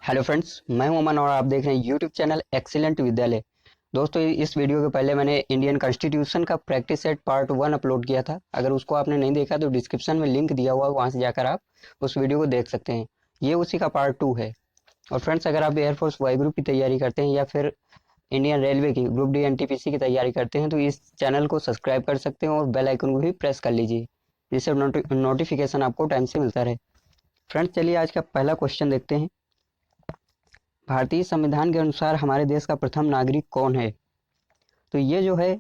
Hello friends, मैं हूं अमन और आप देख रहे हैं यूट्यूब चैनल एक्सीलेंट विद्यालय। दोस्तों, इस वीडियो के पहले मैंने इंडियन कॉन्स्टिट्यूशन का प्रैक्टिस सेट पार्ट 1 अपलोड किया था। अगर उसको आपने नहीं देखा तो डिस्क्रिप्शन में लिंक दिया हुआ है, वहां से जाकर आप उस वीडियो को देख सकते हैं। ये उसी का पार्ट 2 है। और फ्रेंड्स, अगर आप एयरफोर्स वाई ग्रुप की तैयारी करते हैं या फिर इंडियन रेलवे की ग्रुप डी एनटीपीसी की तैयारी करते हैं तो इस चैनल को सब्सक्राइब कर सकते हैं और बेल आइकन को भी प्रेस कर लीजिए, जिससे नोटिफिकेशन आपको टाइम से मिलता रहे। फ्रेंड्स, चलिए आज का पहला क्वेश्चन देखते हैं। भारतीय संविधान के अनुसार हमारे देश का प्रथम नागरिक कौन है? तो ये जो है,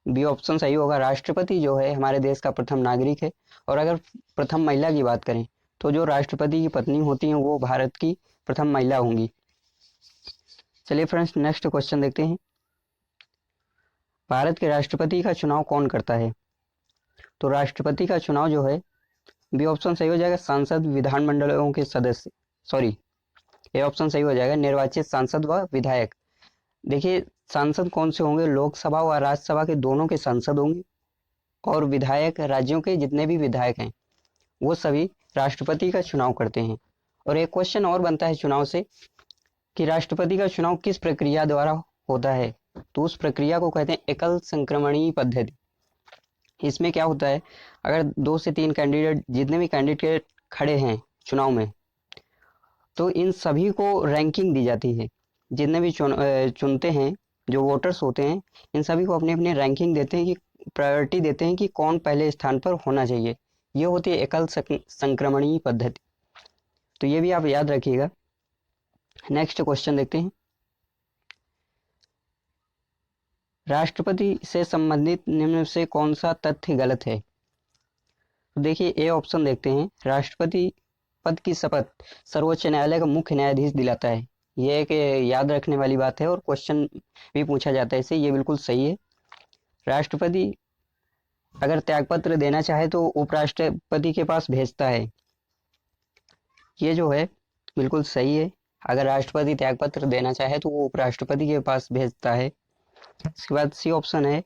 बी ऑप्शन सही होगा। राष्ट्रपति जो है हमारे देश का प्रथम नागरिक है। और अगर प्रथम महिला की बात करें तो जो राष्ट्रपति की पत्नी होती हैं वो भारत की प्रथम महिला होंगी। चलिए फ्रेंड्स, नेक्स्ट क्वेश्चन देखते हैं। भारत के राष्ट्रपति का चुनाव कौन करता है? तो राष्ट्रपति का चुनाव जो है, बी ऑप्शन सही हो जाएगा, सांसद विधानमंडलों के सदस्य। सॉरी, ए ऑप्शन सही हो जाएगा, निर्वाचित सांसद व विधायक। देखिए, सांसद कौन से होंगे? लोकसभा व राज्यसभा के दोनों के सांसद होंगे। और विधायक, राज्यों के जितने भी विधायक हैं वो सभी राष्ट्रपति का चुनाव करते हैं। और एक क्वेश्चन और बनता है चुनाव से कि राष्ट्रपति का चुनाव किस प्रक्रिया द्वारा होता है? तो उस प्रक्रिया को कहते हैं एकल संक्रमणीय पद्धति। इसमें क्या होता है, अगर 2 से 3 कैंडिडेट, जितने भी कैंडिडेट खड़े हैं चुनाव में, तो इन सभी को रैंकिंग दी जाती है। जितने भी चुनते हैं, जो वोटर्स होते हैं, इन सभी को अपनी अपनी रैंकिंग देते हैं कि प्रायोरिटी देते हैं कि कौन पहले स्थान पर होना चाहिए। ये होती है एकल संक्रमणीय पद्धति। तो ये भी आप याद रखिएगा। नेक्स्ट क्वेश्चन देखते हैं। राष्ट्रपति से संबंधित निम्न में से कौन सा तथ्य गलत है? तो देखिए, ए ऑप्शन देखते हैं। राष्ट्रपति पद की शपथ सर्वोच्च न्यायालय का मुख्य न्यायाधीश दिलाता है। ये एक याद रखने वाली बात है और क्वेश्चन भी पूछा जाता है इससे। ये बिल्कुल सही है। राष्ट्रपति अगर त्यागपत्र देना चाहे तो उपराष्ट्रपति के पास भेजता है। ये जो है बिल्कुल सही है। अगर राष्ट्रपति त्यागपत्र देना चाहे तो वो उपराष्ट्रपति के पास भेजता है। इसके बाद सी ऑप्शन है,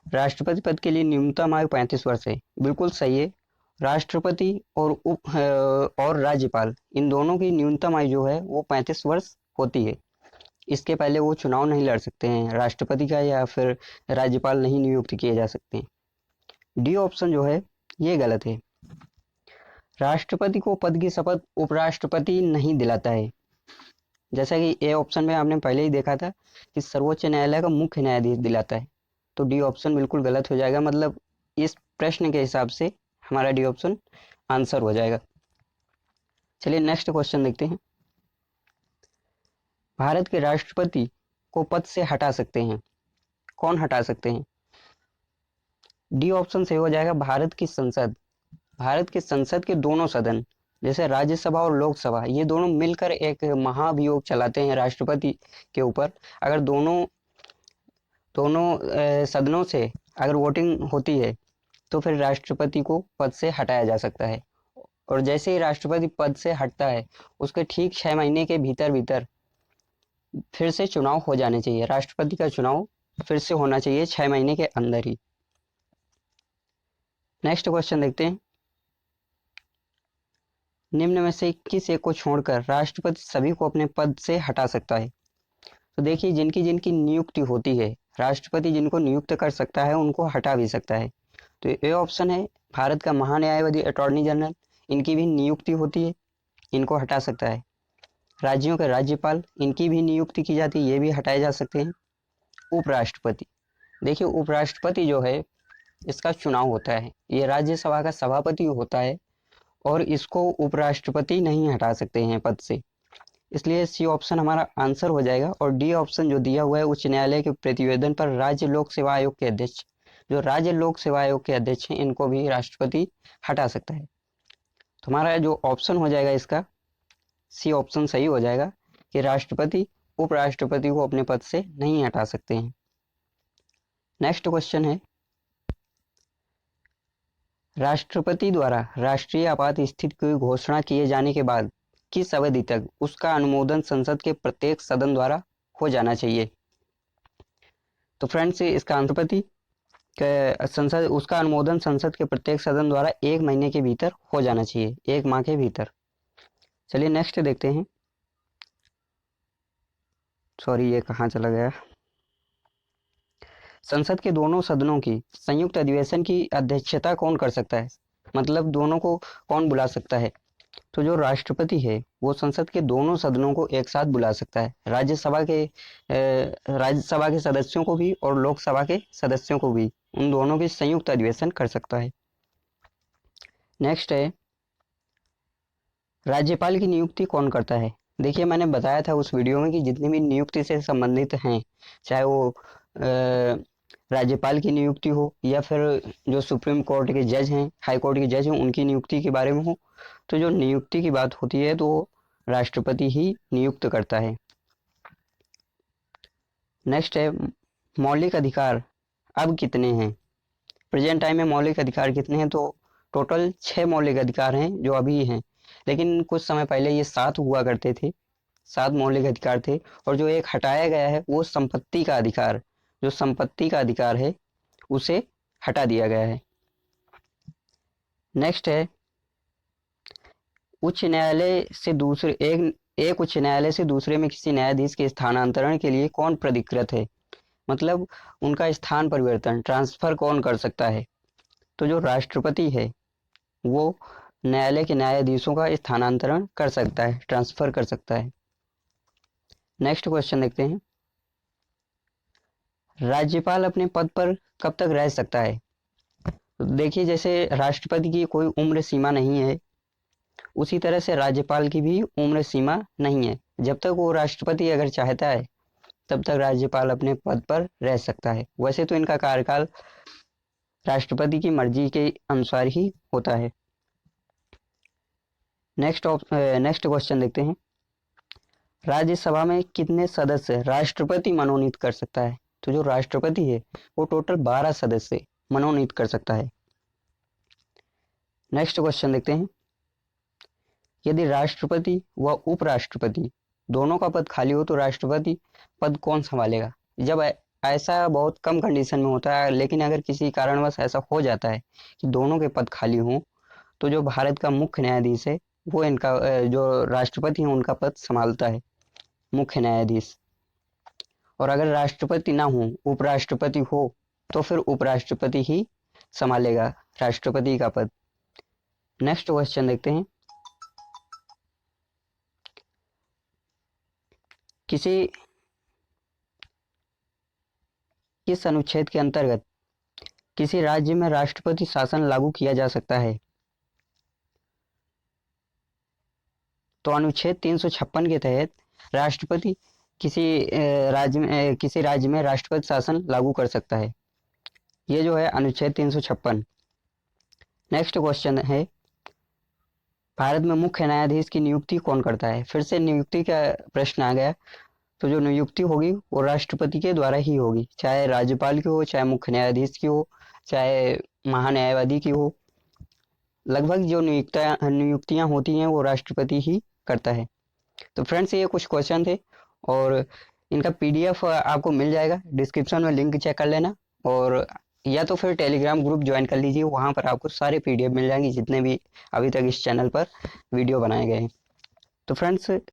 राष्ट्रपति पद के लिए न्यूनतम आयु 35 वर्ष है। बिल्कुल सही है। राष्ट्रपति और राज्यपाल, इन दोनों की न्यूनतम आयु जो है वो 35 वर्ष होती है। इसके पहले वो चुनाव नहीं लड़ सकते हैं राष्ट्रपति का, या फिर राज्यपाल नहीं नियुक्त किए जा सकते हैं। डी ऑप्शन जो है ये गलत है। राष्ट्रपति को पद की शपथ उपराष्ट्रपति नहीं दिलाता है। जैसा कि ए ऑप्शन में आपने पहले ही देखा था कि सर्वोच्च न्यायालय का मुख्य न्यायाधीश दिलाता है। तो डी ऑप्शन बिल्कुल गलत हो जाएगा। मतलब इस प्रश्न के हिसाब से हमारा डी ऑप्शन आंसर हो जाएगा। चलिए नेक्स्ट क्वेश्चन देखते हैं। भारत के राष्ट्रपति को पद से हटा सकते हैं। कौन हटा सकते हैं? डी ऑप्शन से हो जाएगा, भारत की संसद। भारत के संसद के दोनों सदन, जैसे राज्यसभा और लोकसभा, ये दोनों मिलकर एक महाभियोग चलाते हैं राष्ट्रपति के ऊपर। अगर दोनों दोनों सदनों से अगर वोटिंग होती है तो फिर राष्ट्रपति को पद से हटाया जा सकता है। और जैसे ही राष्ट्रपति पद से हटता है उसके ठीक 6 महीने के भीतर भीतर फिर से चुनाव हो जाने चाहिए। राष्ट्रपति का चुनाव फिर से होना चाहिए 6 महीने के अंदर ही। नेक्स्ट क्वेश्चन देखते हैं। निम्न में से किस एक को छोड़कर राष्ट्रपति सभी को अपने पद से हटा सकता है? तो देखिए, जिनकी जिनकी नियुक्ति होती है, राष्ट्रपति जिनको नियुक्त कर सकता है उनको हटा भी सकता है। तो ये ऑप्शन है, भारत का महान्यायवादी अटॉर्नी जनरल, इनकी भी नियुक्ति होती है, इनको हटा सकता है। राज्यों के राज्यपाल, इनकी भी नियुक्ति की जाती है, ये भी हटाए जा सकते हैं। उपराष्ट्रपति, देखिए उपराष्ट्रपति जो है इसका चुनाव होता है, ये राज्यसभा का सभापति होता है और इसको उपराष्ट्रपति नहीं हटा सकते हैं पद से। इसलिए सी ऑप्शन हमारा आंसर हो जाएगा। और डी ऑप्शन जो दिया हुआ है, उच्च न्यायालय के प्रतिवेदन पर राज्य लोक सेवा आयोग के अध्यक्ष, जो राज्य लोक सेवा आयोग के अध्यक्ष हैं, इनको भी राष्ट्रपति हटा सकता है। तो हमारा जो ऑप्शन हो जाएगा इसका सी ऑप्शन सही हो जाएगा कि राष्ट्रपति उपराष्ट्रपति को अपने पद से नहीं हटा सकते हैं। नेक्स्ट क्वेश्चन है, राष्ट्रपति द्वारा राष्ट्रीय आपात स्थिति की घोषणा किए जाने के बाद किस अवधि तक उसका अनुमोदन संसद के प्रत्येक सदन द्वारा हो जाना चाहिए? तो फ्रेंड्स, इसका राष्ट्रपति संसद, उसका अनुमोदन संसद के प्रत्येक सदन द्वारा 1 महीने के भीतर हो जाना चाहिए, 1 माह के भीतर। चलिए नेक्स्ट देखते हैं। सॉरी, ये कहाँ चला गया। संसद के दोनों सदनों की संयुक्त अधिवेशन की अध्यक्षता कौन कर सकता है, मतलब दोनों को कौन बुला सकता है। तो जो राष्ट्रपति है वो संसद के दोनों सदनों को एक साथ बुला सकता है, राज्यसभा के सदस्यों को भी और लोकसभा के सदस्यों को भी, उन दोनों की संयुक्त अधिवेशन कर सकता है। नेक्स्ट है, राज्यपाल की नियुक्ति कौन करता है। देखिए, मैंने बताया था उस वीडियो में कि जितनी भी नियुक्ति से संबंधित हैं, चाहे वो राज्यपाल की नियुक्ति हो या फिर जो सुप्रीम कोर्ट के जज हैं, हाई कोर्ट के जज हैं, उनकी नियुक्ति के बारे में हो, तो जो नियुक्ति की बात होती है तो राष्ट्रपति ही नियुक्त करता है। नेक्स्ट है, मौलिक अधिकार अब कितने हैं। प्रेजेंट टाइम में मौलिक अधिकार कितने हैं, तो टोटल 6 मौलिक अधिकार हैं जो अभी हैं, लेकिन कुछ समय पहले ये 7 हुआ करते थे, 7 मौलिक अधिकार थे। और जो एक हटाया गया है वो संपत्ति का अधिकार, जो संपत्ति का अधिकार है उसे हटा दिया गया है। नेक्स्ट है, उच्च न्यायालय से दूसरे एक उच्च न्यायालय से दूसरे में किसी न्यायाधीश के स्थानांतरण के लिए कौन प्राधिकृत है, मतलब उनका स्थान परिवर्तन, ट्रांसफर कौन कर सकता है। तो जो राष्ट्रपति है वो न्यायालय के न्यायाधीशों का स्थानांतरण कर सकता है, ट्रांसफर कर सकता है। नेक्स्ट क्वेश्चन देखते हैं, राज्यपाल अपने पद पर कब तक रह सकता है। तो देखिए, जैसे राष्ट्रपति की कोई उम्र सीमा नहीं है, उसी तरह से राज्यपाल की भी उम्र सीमा नहीं है। जब तक वो राष्ट्रपति अगर चाहता है तब तक राज्यपाल अपने पद पर रह सकता है। वैसे तो इनका कार्यकाल राष्ट्रपति की मर्जी के अनुसार ही होता है। नेक्स्ट क्वेश्चन देखते हैं, राज्यसभा में कितने सदस्य राष्ट्रपति मनोनीत कर सकता है। तो जो राष्ट्रपति है वो टोटल 12 सदस्य मनोनीत कर सकता है। नेक्स्ट क्वेश्चन देखते हैं, यदि राष्ट्रपति व उपराष्ट्रपति दोनों का पद खाली हो तो राष्ट्रपति पद कौन संभालेगा। जब ऐसा बहुत कम कंडीशन में होता है, लेकिन अगर किसी कारणवश ऐसा हो जाता है कि दोनों के पद खाली हों, तो जो भारत का मुख्य न्यायाधीश है वो इनका जो राष्ट्रपति हैं उनका पद संभालता है, मुख्य न्यायाधीश। और अगर राष्ट्रपति ना हो, उपराष्ट्रपति हो, तो फिर उपराष्ट्रपति ही संभालेगा राष्ट्रपति का पद। नेक्स्ट क्वेश्चन देखते हैं, किस अनुच्छेद के अंतर्गत किसी राज्य में राष्ट्रपति शासन लागू किया जा सकता है। तो अनुच्छेद 356 के तहत राष्ट्रपति किसी राज्य में राष्ट्रपति शासन लागू कर सकता है। ये जो है अनुच्छेद 356। नेक्स्ट क्वेश्चन है, भारत में मुख्य न्यायाधीश की नियुक्ति कौन करता है। फिर से नियुक्ति का प्रश्न आ गया, तो जो नियुक्ति होगी वो राष्ट्रपति के द्वारा ही होगी, चाहे राज्यपाल की हो, चाहे मुख्य न्यायाधीश की हो, चाहे महान्यायवादी की हो। लगभग जो नियुक्तियां होती हैं वो राष्ट्रपति ही करता है। तो फ्रेंड्स, ये कुछ क्वेश्चन थे और इनका पीडीएफ आपको मिल जाएगा, डिस्क्रिप्शन में लिंक चेक कर लेना, और या तो फिर टेलीग्राम ग्रुप ज्वाइन कर लीजिए, वहाँ पर आपको सारे पीडीएफ मिल जाएंगे जितने भी अभी तक इस चैनल पर वीडियो बनाए गए हैं। तो फ्रेंड्स,